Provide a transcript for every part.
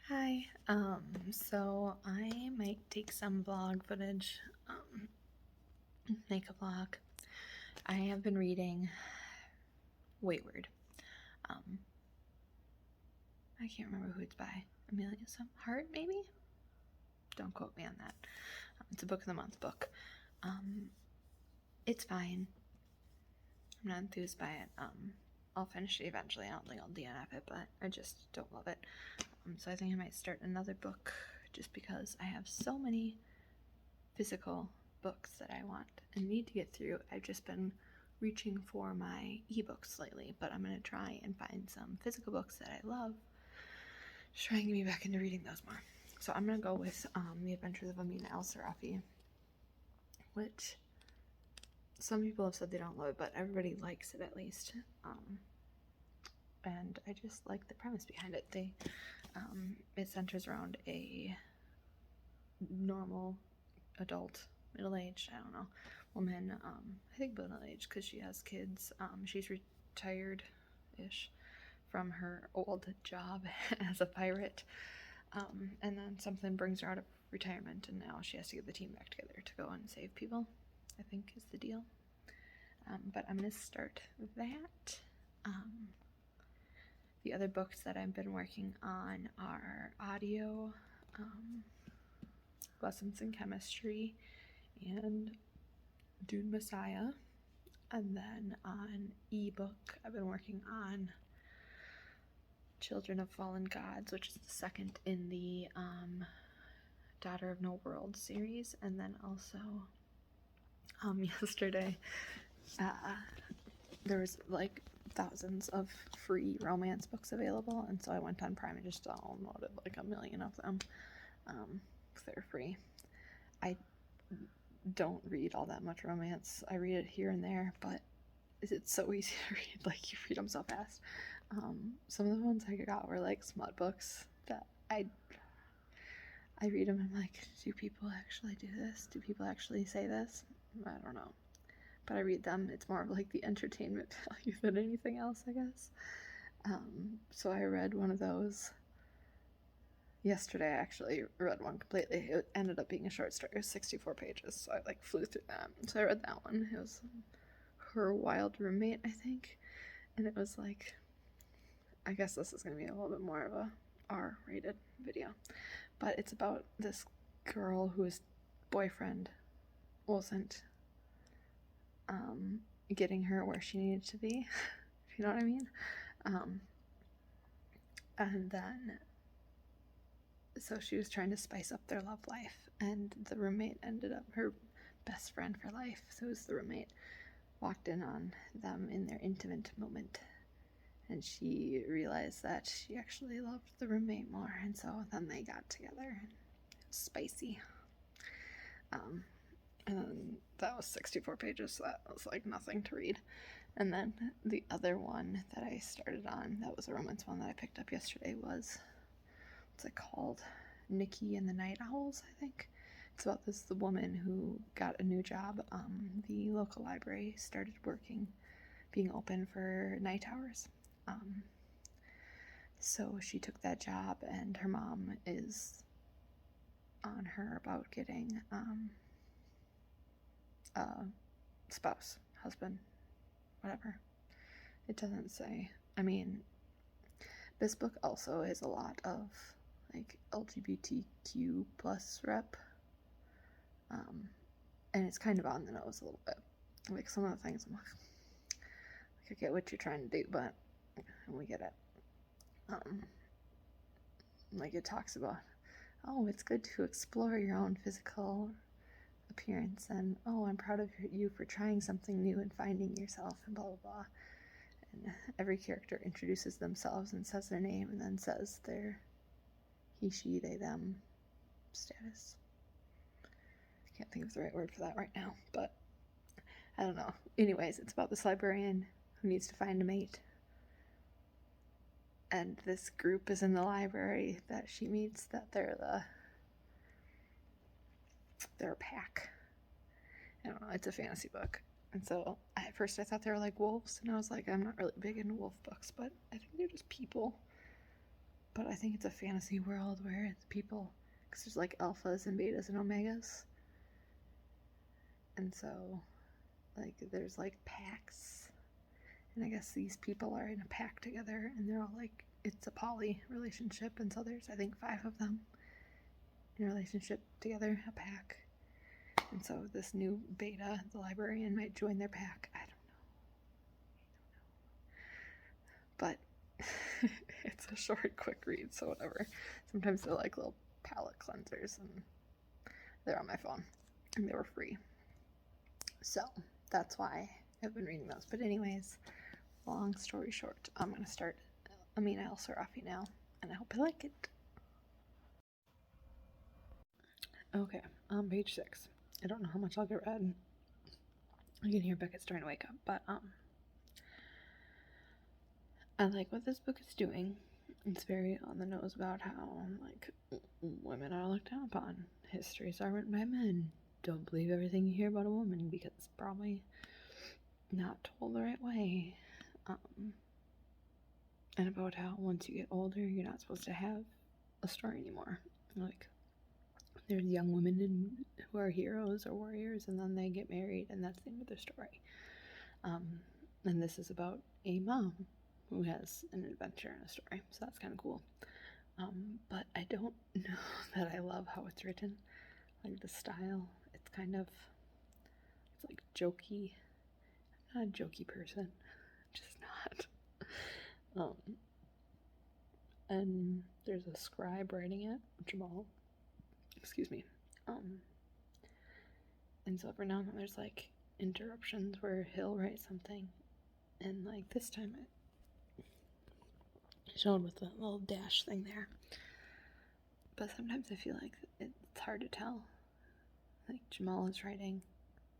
Hi. So I might take some vlog footage, make a vlog. I have been reading Weyward. Um, I can't remember who it's by. Amelia some Hart, maybe? Don't quote me on that. It's a book of the month book. It's fine. I'm not enthused by it. I'll finish it eventually. I don't think I'll DNF it, but I just don't love it. So I think I might start another book just because I have so many physical books that I want and need to get through. I've just been reaching for my ebooks lately, but I'm going to try and find some physical books that I love. Just try and get me back into reading those more. So I'm going to go with The Adventures of Amina al-Sirafi, which some people have said they don't love it, but everybody likes it at least. And I just like the premise behind it. It centers around a normal adult, middle-aged, I don't know, woman, I think middle-aged because she has kids. She's retired-ish from her old job as a pirate, and then something brings her out of retirement, and now she has to get the team back together to go and save people, I think is the deal. But I'm going to start that. The other books that I've been working on are audio, Lessons in Chemistry, and Dune Messiah. And then on ebook, I've been working on Children of Fallen Gods, which is the second in the Daughter of No World series. And then also yesterday there was like thousands of free romance books available, and so I went on Prime and just downloaded like a million of them. They're free. I don't read all that much romance. I read it here and there, but it's so easy to read. Like, you read them so fast. Some of the ones I got were like smut books that I read them and I'm like, do people actually do this? Do people actually say this? I don't know. But I read them. It's more of like the entertainment value than anything else, I guess. So I read one of those yesterday. I actually read one completely. It ended up being a short story. It was 64 pages, so I like flew through that. So I read that one. It was Her Wild Roommate, I think. And it was like, I guess this is going to be a little bit more of a R-rated video. But it's about this girl whose boyfriend wasn't getting her where she needed to be, if you know what I mean. And then, so she was trying to spice up their love life, and the roommate ended up her best friend for life. So it was the roommate walked in on them in their intimate moment, and she realized that she actually loved the roommate more, and so then they got together, and it was spicy. And then that was 64 pages, so that was like nothing to read. And then the other one that I started on, that was a romance one that I picked up yesterday, was, what's it called? Nikki and the Night Owls, I think. It's about the woman who got a new job. The local library started being open for night hours. So she took that job, and her mom is on her about getting spouse, husband, whatever. It doesn't say. I mean, this book also is a lot of like LGBTQ plus rep, and it's kind of on the nose a little bit. Like, some of the things I'm like I get what you're trying to do, but we get it. Like, it talks about, oh, it's good to explore your own physical appearance, and oh, I'm proud of you for trying something new and finding yourself, and blah blah blah. And every character introduces themselves and says their name, and then says their he, she, they, them status. I can't think of the right word for that right now, but I don't know. Anyways, it's about this librarian who needs to find a mate, and this group is in the library that she meets, that they're a pack. I don't know, it's a fantasy book. And so at first I thought they were like wolves, and I was like, I'm not really big into wolf books, but I think they're just people. but I think it's a fantasy world where it's people, because there's like alphas and betas and omegas, and so like there's like packs, and I guess these people are in a pack together, and they're all like, it's a poly relationship, and so there's I think 5 of them in a relationship together, a pack, and so this new beta, the librarian, might join their pack. I don't know, but it's a short, quick read, so whatever. Sometimes they're like little palette cleansers, and they're on my phone, and they were free, so that's why I've been reading those. But anyways, long story short, I'm gonna start Amina al-Sirafi now, and I hope I like it. Okay, page 6. I don't know how much I'll get read. I can hear Beckett's trying to wake up, but I like what this book is doing. It's very on the nose about how like women are looked down upon. Histories are written by men. Don't believe everything you hear about a woman because it's probably not told the right way. And about how once you get older, you're not supposed to have a story anymore. Like, there's young women who are heroes or warriors, and then they get married, and that's the end of their story. And this is about a mom who has an adventure and a story, so that's kind of cool. But I don't know that I love how it's written. Like the style, it's kind of, it's like jokey. I'm not a jokey person, just not. And there's a scribe writing it, Jamal. Excuse me. And so every now and then there's like interruptions where he'll write something, and like this time it showed with the little dash thing there. But sometimes I feel like it's hard to tell. Like Jamal is writing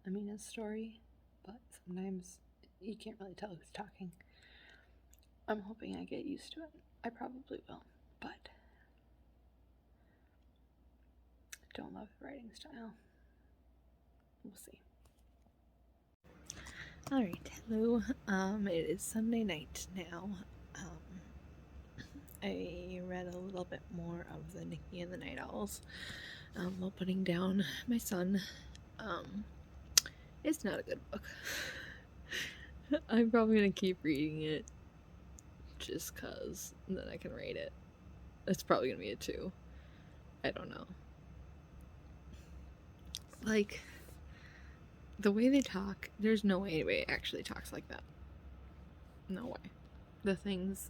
Amina's story, but sometimes you can't really tell who's talking. I'm hoping I get used to it. I probably will, but I don't love the writing style. We'll see. Alright, hello. It is Sunday night now. I read a little bit more of the Nikki and the Night Owls while putting down my son. It's not a good book. I'm probably gonna keep reading it just cause then I can rate it. It's probably gonna be a 2. I don't know. Like, the way they talk, there's no way anybody actually talks like that. No way. The things,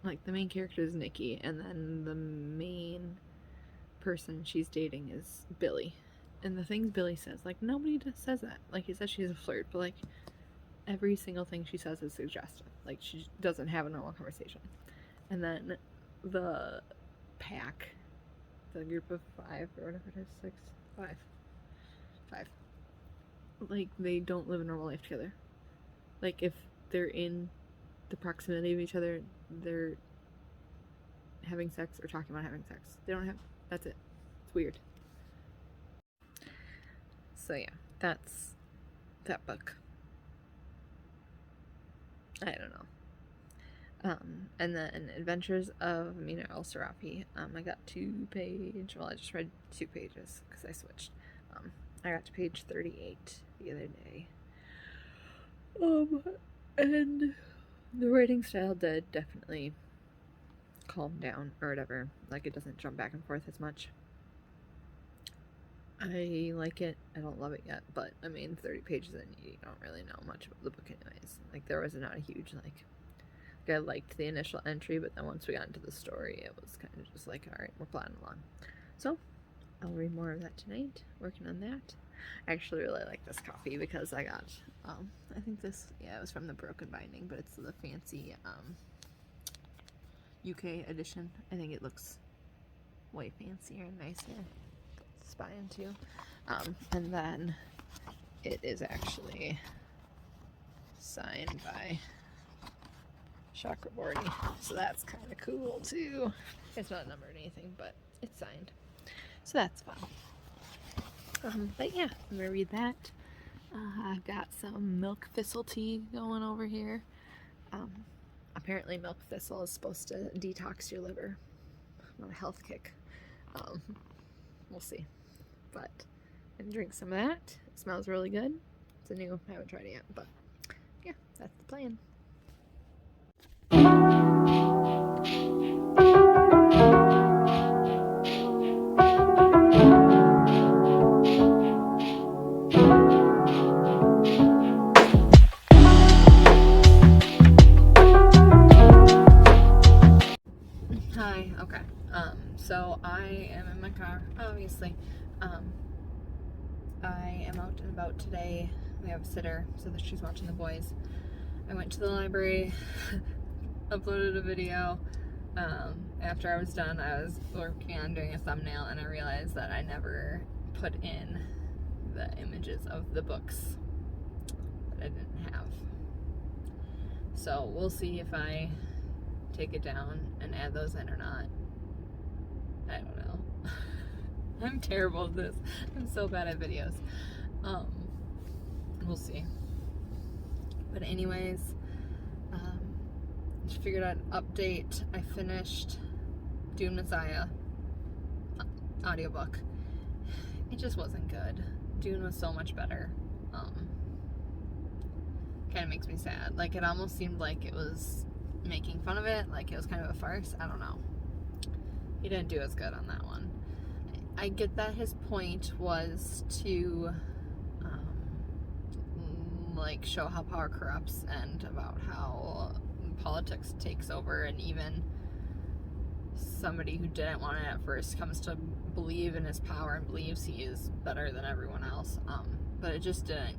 like, the main character is Nikki, and then the main person she's dating is Billy. And the things Billy says, like, nobody just says that. Like, he says she's a flirt, but, like, every single thing she says is suggestive. Like, she doesn't have a normal conversation. And then the pack, the group of 5, or whatever it is, 6, 5. Like, they don't live a normal life together. Like, if they're in the proximity of each other, they're having sex or talking about having sex. They don't have, that's it. It's weird. So yeah, that's that book. I don't know. And then Adventures of Amina al-Sirafi. I got I just read 2 pages because I switched. I got to page 38 the other day. And the writing style did definitely calm down or whatever. Like, it doesn't jump back and forth as much. I like it. I don't love it yet, but I mean, 30 pages in, you don't really know much about the book anyways. Like, there was not a huge, like I liked the initial entry, but then once we got into the story, it was kind of just like, alright, we're plodding along. So, I'll read more of that tonight, working on that. I actually really like this copy because I got, I think this, yeah, it was from the Broken Binding, but it's the fancy, UK edition. I think it looks way fancier and nicer. Spy into. And then it is actually signed by Chakraborty, so that's kind of cool too. It's not numbered or anything, but it's signed, so that's fun. But yeah, I'm gonna read that. I've got some milk thistle tea going over here. apparently milk thistle is supposed to detox your liver. Not a health kick. We'll see. But I'm gonna drink some of that. It smells really good. It's a new, I haven't tried it yet, but yeah, that's the plan. Hi, okay. So I am in my car, obviously. I am out and about today. We have a sitter, so that she's watching the boys. I went to the library, uploaded a video. After I was done, I was working on doing a thumbnail, and I realized that I never put in the images of the books that I didn't have. So we'll see if I take it down and add those in or not. I don't know. I'm terrible at this. I'm so bad at videos. We'll see. But anyways, just figured out an update. I finished Dune Messiah audiobook. It just wasn't good. Dune was so much better. Kind of makes me sad. Like, it almost seemed like it was making fun of it, like it was kind of a farce. I don't know. He didn't do as good on that one. I get that his point was to like show how power corrupts and about how politics takes over, and even somebody who didn't want it at first comes to believe in his power and believes he is better than everyone else. But it just didn't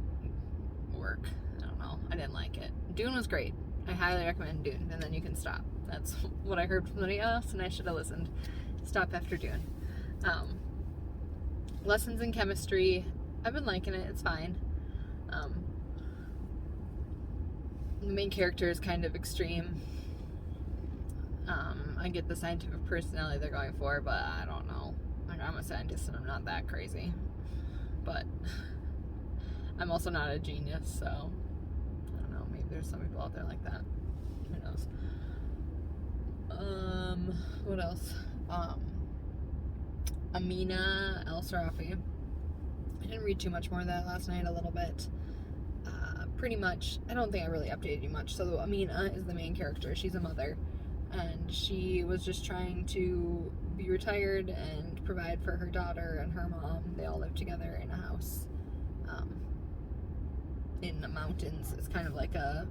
work. I don't know. I didn't like it. Dune was great. I highly recommend Dune, and then you can stop. That's what I heard from somebody else, and I should have listened. Stop after Dune. Lessons in chemistry. I've been liking it. It's fine. The main character is kind of extreme. I get the scientific personality they're going for, but I don't know. Like, I'm a scientist and I'm not that crazy. But I'm also not a genius, so I don't know. Maybe there's some people out there like that. Who knows? What else? Amina, al-Sirafi. I didn't read too much more of that last night, a little bit. Pretty much, I don't think I really updated you much. So Amina is the main character. She's a mother, and she was just trying to be retired and provide for her daughter and her mom. They all live together in a house in the mountains. It's kind of like a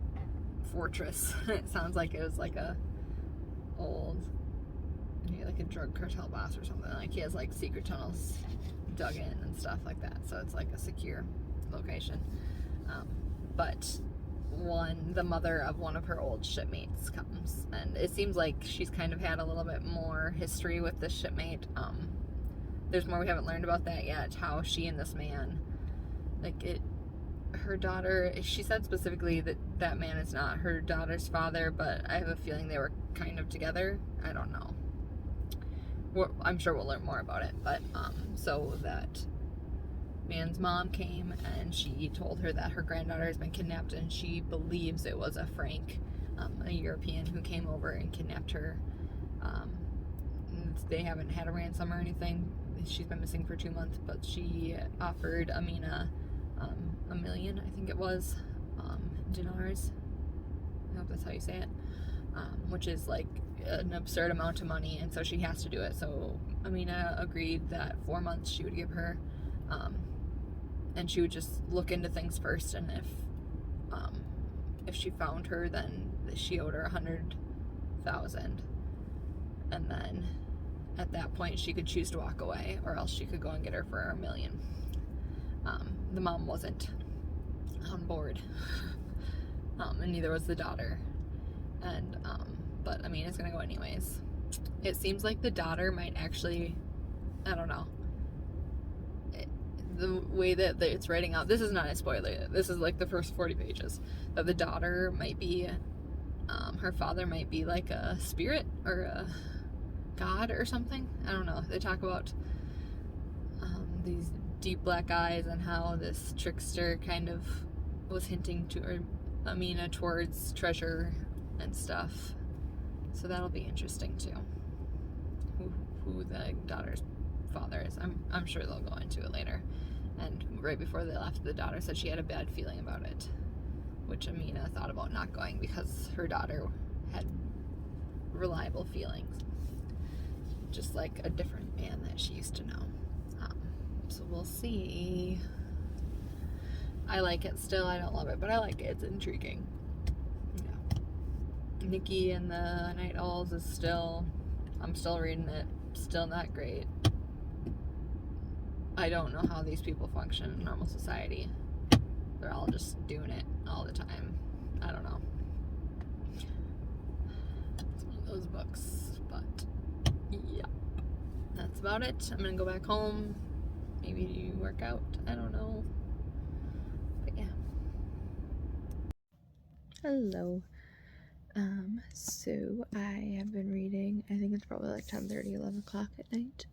fortress. It sounds like it was like a old, like a drug cartel boss or something. Like, he has like secret tunnels dug in and stuff like that, so it's like a secure location. But the mother of one of her old shipmates comes, and it seems like she's kind of had a little bit more history with this shipmate. There's more we haven't learned about that yet, how she and this man, her daughter, she said specifically that that man is not her daughter's father, but I have a feeling they were kind of together. I don't know. I'm sure we'll learn more about it, but so that man's mom came and she told her that her granddaughter has been kidnapped, and she believes it was a Frank, a European, who came over and kidnapped her. They haven't had a ransom or anything. She's been missing for 2 months, but she offered Amina $1 million, I think it was, dinars. I hope that's how you say it. Which is like an absurd amount of money, and so she has to do it. So Amina agreed that 4 months she would give her, and she would just look into things first, and if she found her, then she owed her 100,000, and then at that point she could choose to walk away, or else she could go and get her for $1 million. The mom wasn't on board, and neither was the daughter, and but Amina's gonna go anyways. It seems like the daughter might actually, I don't know, the way that it's writing out, this is not a spoiler, this is like the first 40 pages, that the daughter might be, her father might be like a spirit or a god or something. I don't know. They talk about these deep black eyes and how this trickster kind of was hinting to Amina towards treasure and stuff. So that'll be interesting too. Who the daughter's father is. I'm sure they'll go into it later. And right before they left, the daughter said she had a bad feeling about it, which Amina thought about not going because her daughter had reliable feelings, just like a different man that she used to know. So we'll see. I like it still. I don't love it, but I like it. It's intriguing. Yeah. Nikki and the Night Owls is still, I'm still reading it. Still not great. I don't know how these people function in normal society. They're all just doing it all the time. I don't know. It's one of those books, but yeah. That's about it. I'm gonna go back home. Maybe work out. I don't know. But yeah. Hello. So I have been reading, I think it's probably like 10:30, 11 o'clock at night.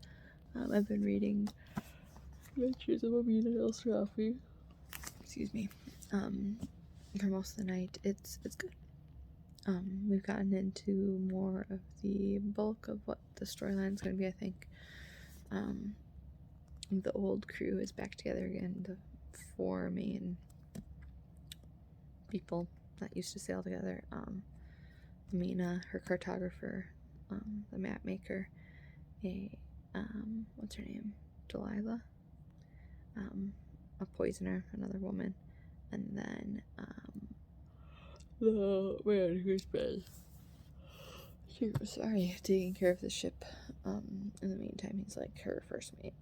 I've been reading Adventures of Amina and al-Sirafi. Excuse me. For most of the night. It's good. We've gotten into more of the bulk of what the storyline's going to be, I think. The old crew is back together again. The 4 main people that used to sail together. Amina, her cartographer, the map maker, what's her name? Delilah. A poisoner, another woman, and then the man who's been taking care of the ship. In the meantime, he's like her first mate.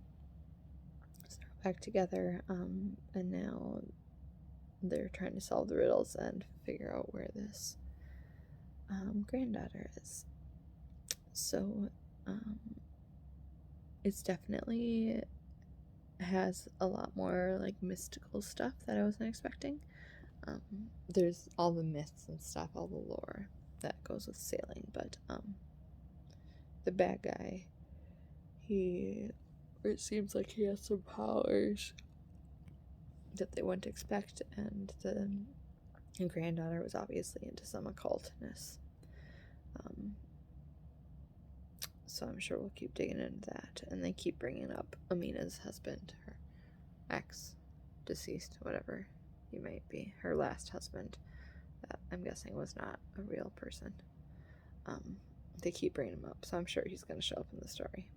So they're back together, and now they're trying to solve the riddles and figure out where this granddaughter is. So it's definitely has a lot more like mystical stuff that I wasn't expecting. There's all the myths and stuff, all the lore that goes with sailing, but the bad guy, it seems like he has some powers that they wouldn't expect, and the granddaughter was obviously into some occultness. So I'm sure we'll keep digging into that, and they keep bringing up Amina's husband, her ex, deceased, whatever he might be, her last husband, that I'm guessing was not a real person. They keep bringing him up, so I'm sure he's going to show up in the story.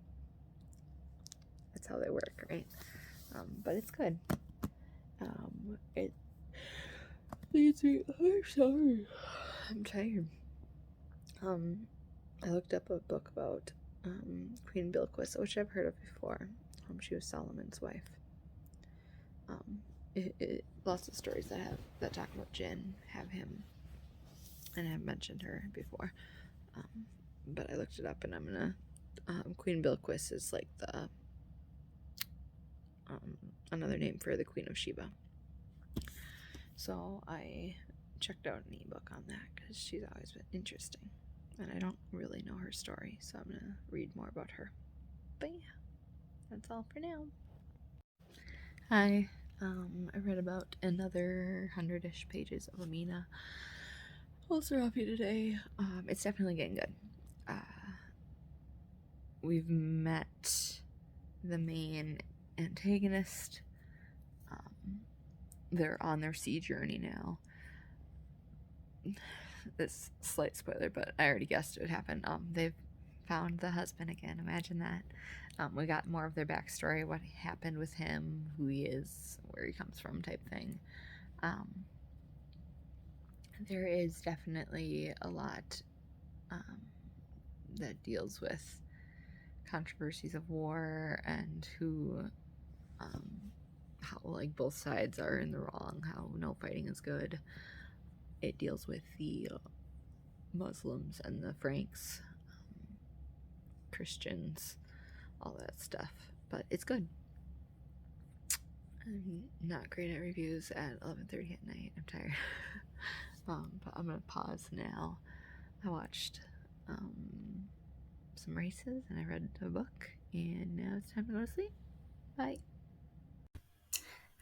That's how they work, right? But it's good. It leads me. I'm sorry. I'm tired. I looked up a book about Queen Bilquis, which I've heard of before. She was Solomon's wife. Lots of stories that talk about Jinn have him, and I've mentioned her before. But I looked it up, and I'm gonna. Queen Bilquis is like the another name for the Queen of Sheba. So I checked out an ebook on that because she's always been interesting, and I don't really know her story, so I'm gonna read more about her. But yeah, that's all for now. Hi. I read about another 100-ish pages of Amina al-Sirafi today. It's definitely getting good. We've met the main antagonist. They're on their sea journey now. This slight spoiler, but I already guessed it would happen. They've found the husband again. Imagine that. We got more of their backstory, what happened with him, who he is, where he comes from, type thing. There is definitely a lot that deals with controversies of war and how like both sides are in the wrong, how no fighting is good. It deals with the Muslims and the Franks, Christians, all that stuff, but it's good. I'm not great at reviews at 11:30 at night. I'm tired. But I'm gonna pause now. I watched some races and I read a book, and now it's time to go to sleep. Bye.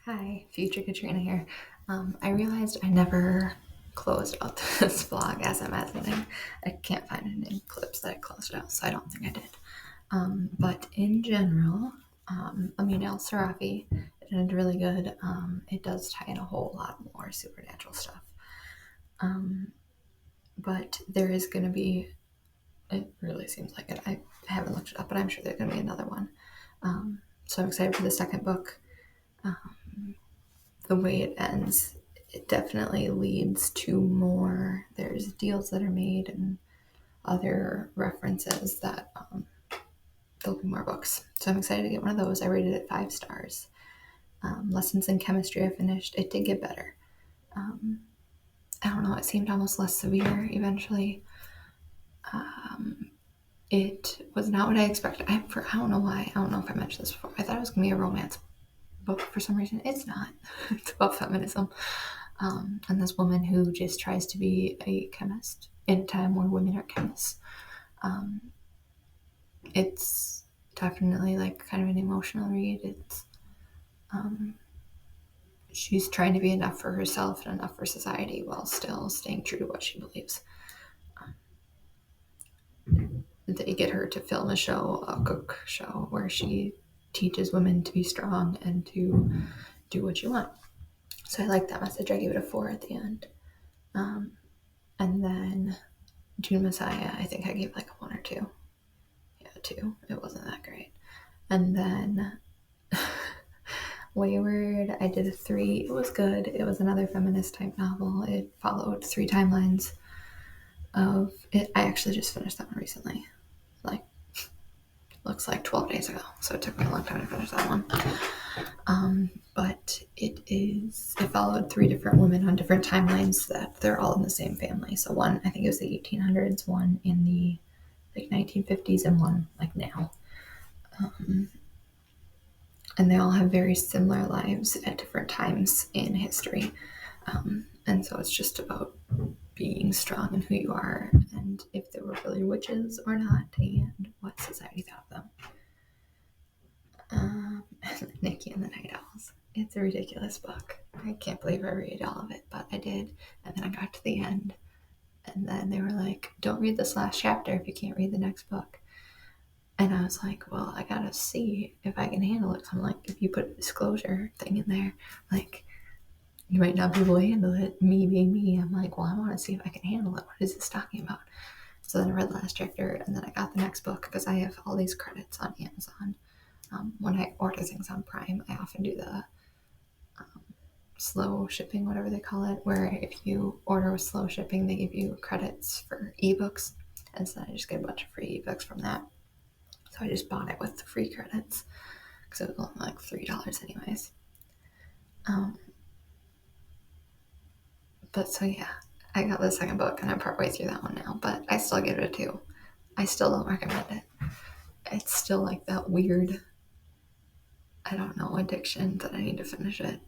Hi, future Katrina here. I realized I never closed out this vlog as I'm editing. I can't find any clips that I closed out, so I don't think I did. But in general, Amina al-Sirafi did really good. It does tie in a whole lot more supernatural stuff. But there is going to be, it really seems like it. I haven't looked it up, but I'm sure there's going to be another one. So I'm excited for the second book. The way it ends, it definitely leads to more. There's deals that are made and other references that there'll be more books. So I'm excited to get one of those. I rated it 5 stars. Lessons in Chemistry I finished. It did get better. I don't know, it seemed almost less severe eventually. It was not what I expected. I don't know why. I don't know if I mentioned this before. I thought it was going to be a romance book for some reason. It's not. It's about feminism. And this woman who just tries to be a chemist in a time where women are chemists. It's definitely like kind of an emotional read. It's she's trying to be enough for herself and enough for society while still staying true to what she believes. They get her to film a show, a cook show, where she teaches women to be strong and to do what you want. So I like that message. I gave it a 4 at the end. And then Dune Messiah, I think I gave like a 1 or 2. Yeah, 2. It wasn't that great. And then Weyward, I did a 3. It was good. It was another feminist type novel. It followed 3 timelines of it. I actually just finished that one recently. Like, looks like 12 days ago. So it took me a long time to finish that one. But it followed 3 different women on different timelines that they're all in the same family. So one, I think it was the 1800s, one in the like 1950s, and one like now. And they all have very similar lives at different times in history. And so it's just about being strong in who you are and if they were really witches or not and what society thought of them. Nikki and the Night Owls. It's a ridiculous book. I can't believe I read all of it, but I did. And then I got to the end. And then they were like, don't read this last chapter if you can't read the next book. And I was like, well, I gotta see if I can handle it. So I'm like, if you put a disclosure thing in there, like, you might not be able to handle it. Me being me, I'm like, well, I want to see if I can handle it. What is this talking about? So then I read the last chapter, and then I got the next book because I have all these credits on Amazon. When I order things on Prime, I often do the slow shipping, whatever they call it, where if you order with slow shipping, they give you credits for ebooks. And so I just get a bunch of free ebooks from that. So I just bought it with the free credits because it was only like $3 anyways. But so yeah, I got the second book and I'm partway through that one now, but I still give it a 2. I still don't recommend it. It's still like that weird, I don't know, addiction that I need to finish it.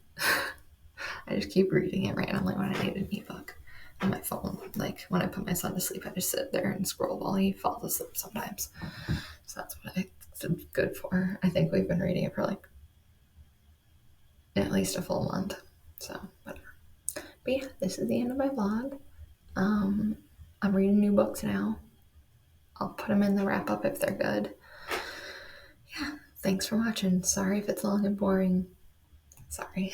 I just keep reading it randomly when I need an ebook on my phone. Like when I put my son to sleep, I just sit there and scroll while he falls asleep sometimes. So that's what it's good for. I think we've been reading it for like at least a full month. So whatever. But yeah, this is the end of my vlog. I'm reading new books now. I'll put them in the wrap up if they're good. Yeah, thanks for watching. Sorry if it's long and boring. Sorry.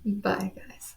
Bye, guys.